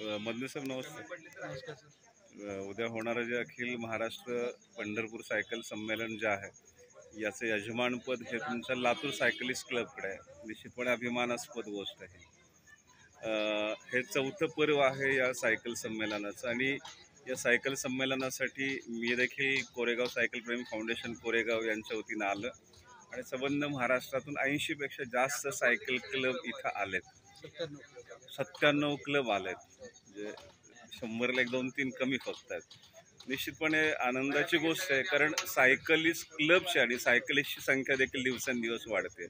मदने साहेब नमस्ते. नमस्कार सर. उद्या होणारं जे अखिल महाराष्ट्र पंढरपूर सायकल संमेलन जे आहे याचं यजमानपद हे तुमच्या लातूर सायकलिस्ट क्लबकडे आहे. निश्चितपणे अभिमानास्पद गोष्ट आहे. हे चौथं पर्व आहे या सायकल संमेलनाचं आणि या सायकल संमेलनासाठी मी देखील कोरेगाव सायकल प्रेमी फाउंडेशन कोरेगाव यांच्या वतीनं आलं आणि संबंध महाराष्ट्रातून 80पेक्षा जास्त सायकल क्लब इथं आलेत. 97 क्लब आलेत. म्हणजे 100ला 1-2-3 कमी फक्त आहेत. निश्चितपणे आनंदाची गोष्ट आहे, कारण सायकलिस्ट क्लबची आणि सायकलिस्टची संख्या देखील दिवसेंदिवस वाढते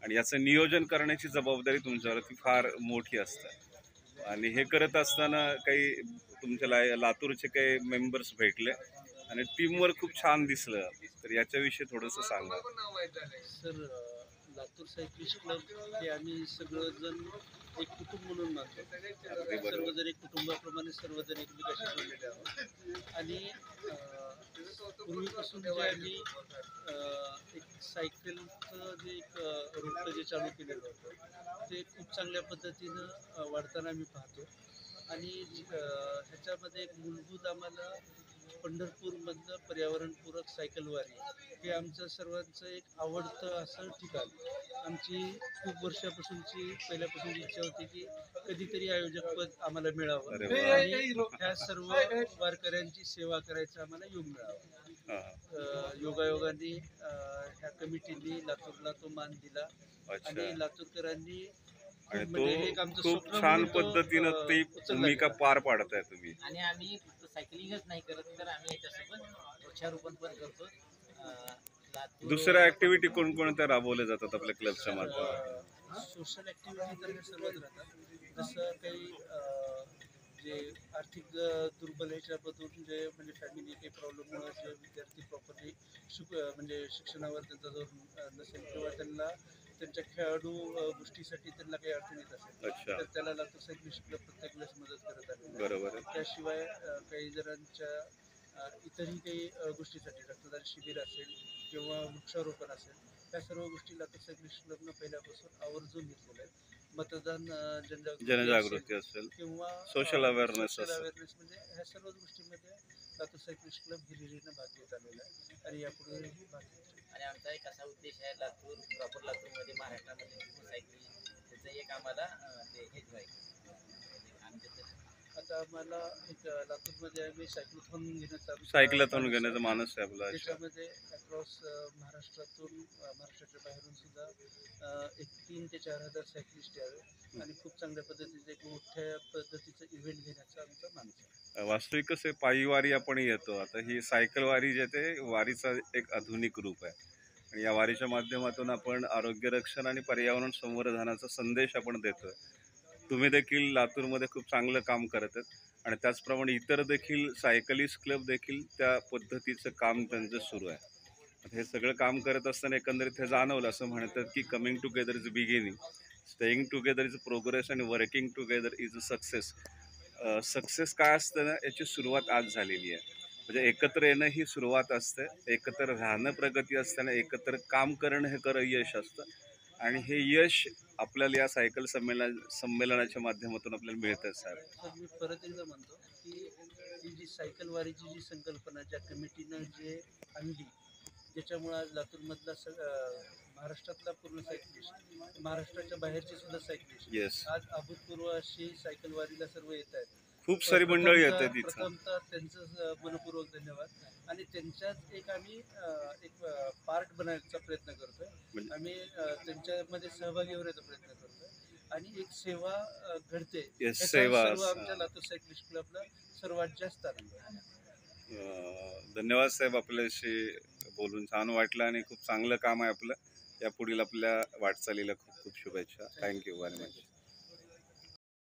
आणि याचं नियोजन करण्याची जबाबदारी तुमच्यावरती फार मोठी असते. आणि हे करत असताना काही तुमच्या लातूरचे काही मेंबर्स भेटले आणि टीमवर्क खूप छान दिसलं, तर याच्याविषयी थोडंसं सांगा. सर, लातूर सायकलिस्ट क्लब हे आम्ही सगळंजण एक कुटुंब म्हणून मानतो. सर्वजण एक कुटुंबाप्रमाणे सर्वजण एकमेकाशी जोडलेले आहोत आणि पूर्वीपासून जे आम्ही एक सायकलचं जे एक रोपटं जे चालू केलेलं होतं ते खूप चांगल्या पद्धतीनं वाढताना आम्ही पाहतो. आणि ह्याच्यामध्ये एक मूलभूत आम्हाला पंढरपूरमधलं पर्यावरणपूरक सायकलवारी हे आमचं सर्वांचं एक आवडतं असं ठिकाण. आमची खूप वर्षापासूनची पहिल्यापासूनची इच्छा होती की कधीतरी आयोजकपद आम्हाला मिळावं आणि ह्या सर्व वारकऱ्यांची सेवा करायचा आम्हाला योग मिळावा. योगायोगाने ह्या कमिटीने लातूरला तो मान दिला आणि लातूरकरांनी खूप छान पद्धतीनं ती भूमिका पार पाडताय तुम्ही. आणि आम्ही फक्त सायकलिंगच नाही करत, तर आम्ही याच्यासोबत वृक्षारोपण पण करतो. दुसऱ्या ऍक्टिव्हिटी कोणकोणत्या राबवल्या जातात आपल्या क्लबच्या माध्यमातून? सोशल ऍक्टिव्हिटी तर सर्वच राहतात. जसं काही जे आर्थिक दुर्बल ह्याच्यामधून जे म्हणजे फॅमिली काही प्रॉब्लेममुळे जे विद्यार्थी प्रॉपरली म्हणजे शिक्षणावर त्यांचा जोर नसेल किंवा त्यांना त्यांच्या खेळाडू गोष्टीसाठी त्यांना काही अडचण येत असेल तर त्याला लातूर सायकलिस्ट क्लब प्रत्येक वेळेस मदत करत आहे. बरोबर. त्याशिवाय काही जणांच्या इतरही काही गोष्टीसाठी रक्तदान शिबिर असेल किंवा वृक्षारोपण असेल, त्या सर्व गोष्टी लातूर सायकलिस्ट क्लबनं पहिल्यापासून आवर्जून घेतलेल्या आहेत. मतदान जनजागृती असेल किंवा सोशल अवेअरनेस म्हणजे ह्या सर्व गोष्टींमध्ये लातूर सायकलिस्ट क्लब हिरिरीनं भाग घेत आलेला आहे आणि यापुढेही भाग घेतो. आणि आमचा एक असा उद्देश आहे, लातूर प्रॉपर लातूरमध्ये महाराष्ट्रामध्ये सायकलिंग त्याचं एक आम्हाला ते हेच व्हायचं. आता आम्हाला एक लातूरमध्ये आम्ही सायकलथॉन घेण्याचा मानस आहे आपला. त्याच्यामध्ये अक्रॉस महाराष्ट्राच्या बाहेरून सुद्धा एक 3 ते 4 हजार सायकलिस्ट यावे आणि खूप चांगल्या पद्धतीचं एक मोठ्या पद्धतीचं इव्हेंट घेण्याचा आमचा मानस आहे. वास्तविक कसं पायी वारी आपण येतो, आता ही सायकल वारी जे ते वारीचा एक आधुनिक रूप आहे आणि या वारीच्या माध्यमातून आपण आरोग्य रक्षण आणि पर्यावरण संवर्धनाचा संदेश आपण देतो. तुम्ही देखील लातूरमध्ये खूप चांगलं काम करत आहेत आणि त्याचप्रमाणे इतर देखील सायकलिस्ट क्लब देखील त्या पद्धतीचं काम त्यांचं सुरू आहे. हे सगळं काम करत असताना एकंदरीत हे जाणवलं असं म्हणतात की coming together is a beginning, staying together is a progress आणि working together is a success. Success काय असतं ना, याची सुरुवात आज झालेली आहे. म्हणजे एकत्र येणं ही सुरुवात असते, एकत्र राहणं प्रगती असताना एकत्र काम करणं हे खरं यश असतं आणि हे यश आपल्याला या सायकल संमेलनाच्या माध्यमातून आपल्याला मिळतं. सर, मी परत एकदा म्हणतो की ही जी सायकल वारीची जी संकल्पना ज्या कमिटीनं जे आणली, ज्याच्यामुळं आज लातूरमधला महाराष्ट्रातला पूर्ण सायकलिस्ट, महाराष्ट्राच्या बाहेरचे सुद्धा सायकलिस्ट आज अभूतपूर्व अशी सायकल वारीला सर्व येत आहेत. खूप सारी मंडळी येतात तिथं. प्रथमतः त्यांचं मनपूर्वक धन्यवाद. आणि त्यांच्यात एक आम्ही एक पार्ट बनायचा प्रयत्न करतोय. आम्ही त्यांच्यामध्ये सहभागी होण्याचा प्रयत्न करतोय आणि एक सेवा घडते. सर्व आमच्या लातूर सायकलिस्ट क्लबला सर्वात जास्त आनंद आहे. धन्यवाद साहेब, आपल्याशी बोलून छान वाटलं आणि खूप चांगलं काम आहे आपलं. या पुढील आपल्या वाटचालीला खूप खूप शुभेच्छा. Thank you very much.